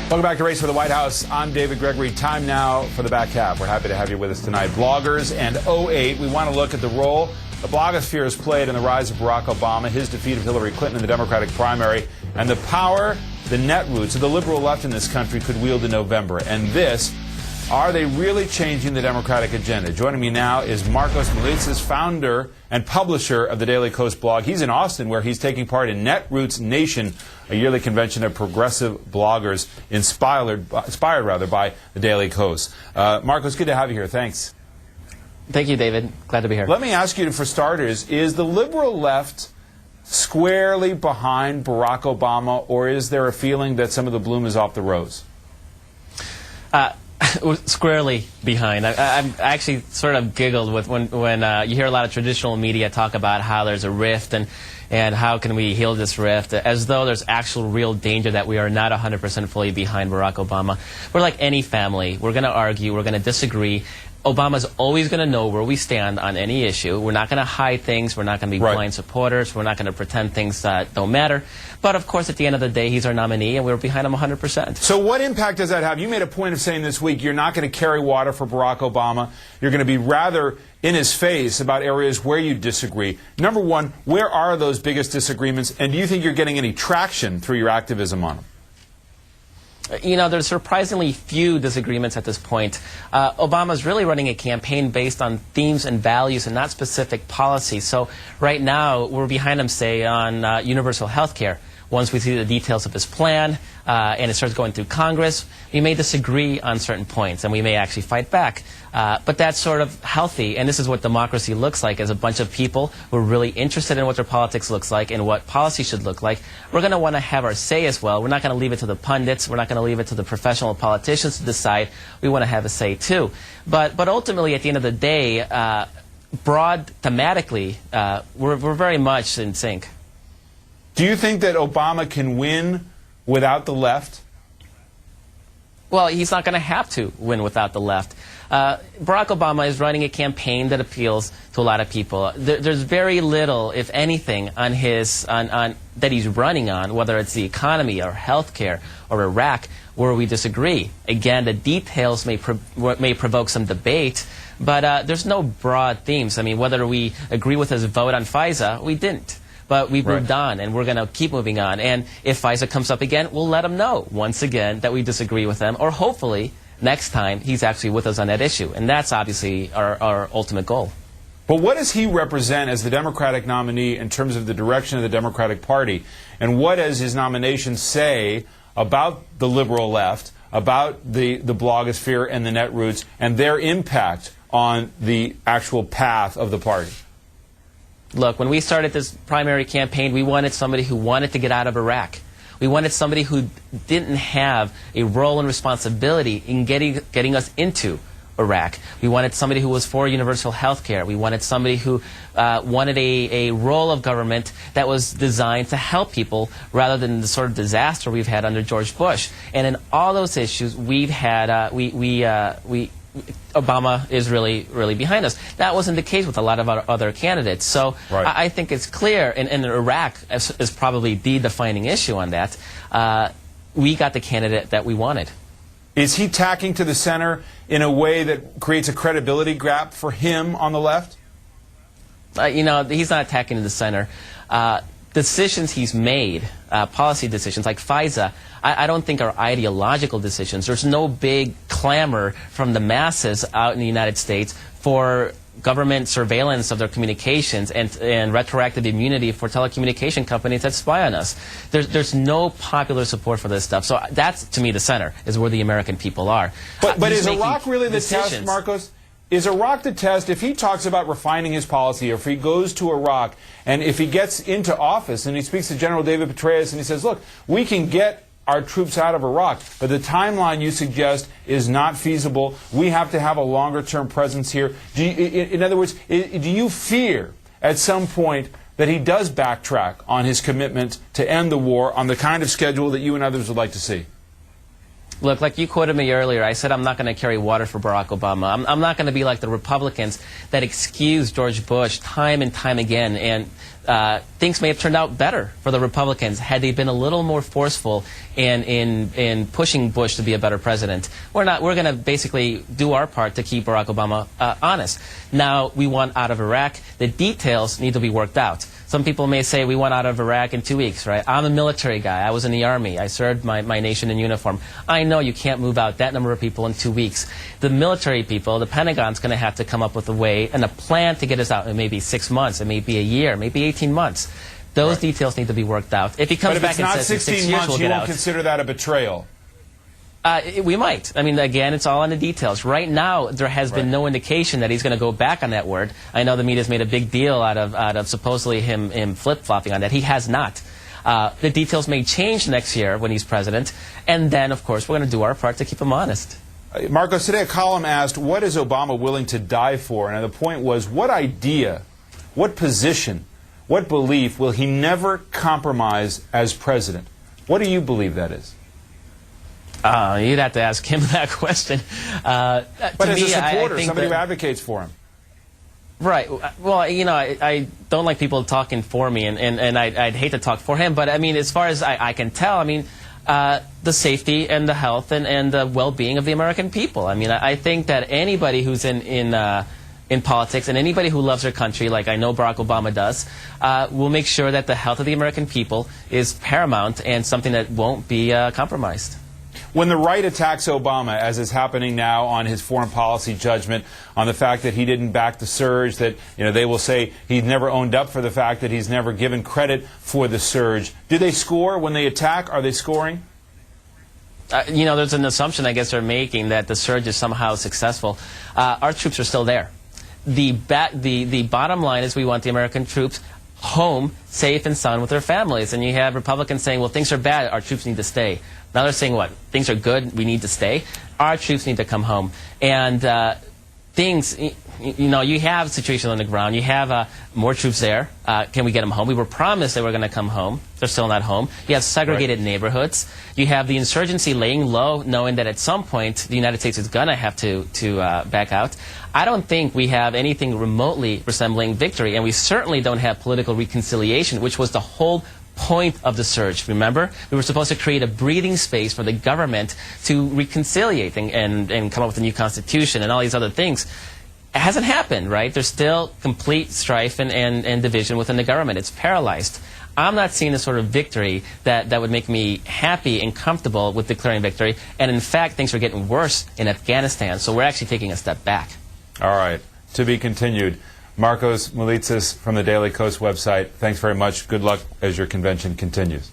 Welcome back to Race for the White House. I'm David Gregory. Time now for the back half. We're happy to have you with us tonight. Bloggers and 08. We want to look at the role the blogosphere has played in the rise of Barack Obama, his defeat of Hillary Clinton in the Democratic primary, and the power the netroots of the liberal left in this country could wield in November. And this, are they really changing the Democratic agenda? Joining me now is Markos Moulitsas, founder and publisher of the Daily Kos blog. He's in Austin, where he's taking part in Netroots Nation, a yearly convention of progressive bloggers inspired by the Daily Kos. Markos, good to have you here. Thanks. Thank you, David. Glad to be here. Let me ask you, for starters, is the liberal left squarely behind Barack Obama, or is there a feeling that some of the bloom is off the rose? Squarely behind. I actually sort of giggled with when you hear a lot of traditional media talk about how there's a rift and how can we heal this rift, as though there's actual real danger that we are not 100% fully behind Barack Obama. We're like any family. We're going to argue. We're going to disagree. Obama's always going to know where we stand on any issue. We're not going to hide things. We're not going to be blind supporters. We're not going to pretend things that don't matter. But, of course, at the end of the day, he's our nominee, and we're behind him 100%. So what impact does that have? You made a point of saying this week you're not going to carry water for Barack Obama. You're going to be rather in his face about areas where you disagree. Number one, where are those biggest disagreements, and do you think you're getting any traction through your activism on them? You know, there's surprisingly few disagreements at this point. Obama's really running a campaign based on themes and values and not specific policy. So right now, we're behind him, say, on universal health care. Once we see the details of his plan and it starts going through Congress, we may disagree on certain points, and we may actually fight back. But that's sort of healthy, and this is what democracy looks like, as a bunch of people who are really interested in what their politics looks like and what policy should look like. We're going to want to have our say as well. We're not going to leave it to the pundits. We're not going to leave it to the professional politicians to decide. We want to have a say, too. But ultimately, at the end of the day, broad thematically, we're very much in sync. Do you think that Obama can win without the left? Well, he's not going to have to win without the left. Barack Obama is running a campaign that appeals to a lot of people. There's very little, if anything, on that he's running on, whether it's the economy or healthcare or Iraq, where we disagree. Again, the details may provoke some debate, but there's no broad themes. I mean, whether we agree with his vote on FISA, we didn't. But we've moved on, and we're going to keep moving on. And if FISA comes up again, we'll let him know, once again, that we disagree with him. Or hopefully, next time, he's actually with us on that issue. And that's obviously our ultimate goal. But what does he represent as the Democratic nominee in terms of the direction of the Democratic Party? And what does his nomination say about the liberal left, about the blogosphere and the netroots, and their impact on the actual path of the party? Look, when we started this primary campaign, we wanted somebody who wanted to get out of Iraq. We wanted somebody who didn't have a role and responsibility in getting us into Iraq. We wanted somebody who was for universal health care. We wanted somebody who wanted a role of government that was designed to help people rather than the sort of disaster we've had under George Bush. And in all those issues, we've had Obama is really behind us. That wasn't the case with a lot of other candidates. So I think it's clear, and Iraq is probably the defining issue on that. We got the candidate that we wanted. Is he tacking to the center in a way that creates a credibility gap for him on the left? You know, he's not attacking to the center. Decisions he's made, policy decisions like FISA, I don't think are ideological decisions. There's no big clamor from the masses out in the United States for government surveillance of their communications and retroactive immunity for telecommunication companies that spy on us. There's no popular support for this stuff. So that's, to me, the center, is where the American people are. But is Iraq really the test, Markos? Is Iraq the test? If he talks about refining his policy, or if he goes to Iraq, and if he gets into office and he speaks to General David Petraeus and he says, look, we can get our troops out of Iraq, but the timeline you suggest is not feasible. We have to have a longer-term presence here. In other words, do you fear at some point that he does backtrack on his commitment to end the war on the kind of schedule that you and others would like to see? Look, like you quoted me earlier, I said I'm not going to carry water for Barack Obama. I'm not going to be like the Republicans that excuse George Bush time and time again. And things may have turned out better for the Republicans had they been a little more forceful in pushing Bush to be a better president. We're going to basically do our part to keep Barack Obama honest. Now, we want out of Iraq. The details need to be worked out. Some people may say we want out of Iraq in 2 weeks, right? I'm a military guy. I was in the Army. I served my nation in uniform. I know you can't move out that number of people in 2 weeks. The military people, the Pentagon's going to have to come up with a way and a plan to get us out in maybe 6 months. It may be a year, maybe 18 months. Those details need to be worked out. If he comes back and says in 6 years we'll get out. You won't consider that a betrayal? We might. I mean, again, it's all in the details. Right now, there has been no indication that he's going to go back on that word. I know the media's made a big deal out of supposedly him flip-flopping on that. He has not. The details may change next year when he's president, and then, of course, we're going to do our part to keep him honest. Markos, today a column asked, what is Obama willing to die for? And the point was, what idea, what position, what belief will he never compromise as president? What do you believe that is? You'd have to ask him that question. But as a supporter, somebody who advocates for him. Right. Well, you know, I don't like people talking for me, and I'd hate to talk for him. But, I mean, as far as I can tell, I mean, the safety and the health and the well-being of the American people. I mean, I think that anybody who's in politics and anybody who loves their country, like I know Barack Obama does, will make sure that the health of the American people is paramount and something that won't be compromised. When the right attacks Obama, as is happening now on his foreign policy judgment, on the fact that he didn't back the surge, that they will say he's never owned up for the fact that he's never given credit for the surge, do they score when they attack? Are they scoring? There's an assumption I guess they're making that the surge is somehow successful. Our troops are still there. The bottom line is we want the American troops home, safe and sound with their families. And you have Republicans saying, well, things are bad, our troops need to stay. Now they're saying, what, things are good, we need to stay? Our troops need to come home. And you have situations on the ground. You have more troops there. Can we get them home? We were promised they were going to come home. They're still not home. You have segregated neighborhoods. You have the insurgency laying low, knowing that at some point the United States is going to have to back out. I don't think we have anything remotely resembling victory, and we certainly don't have political reconciliation, which was the whole point of the surge. Remember, we were supposed to create a breathing space for the government to reconciliate and come up with a new constitution and all these other things. It hasn't happened, right? There's still complete strife and division within the government. It's paralyzed. I'm not seeing the sort of victory that would make me happy and comfortable with declaring victory. And in fact, things are getting worse in Afghanistan. So we're actually taking a step back. All right. To be continued. Markos Moulitsas from the Daily Kos website, thanks very much. Good luck as your convention continues.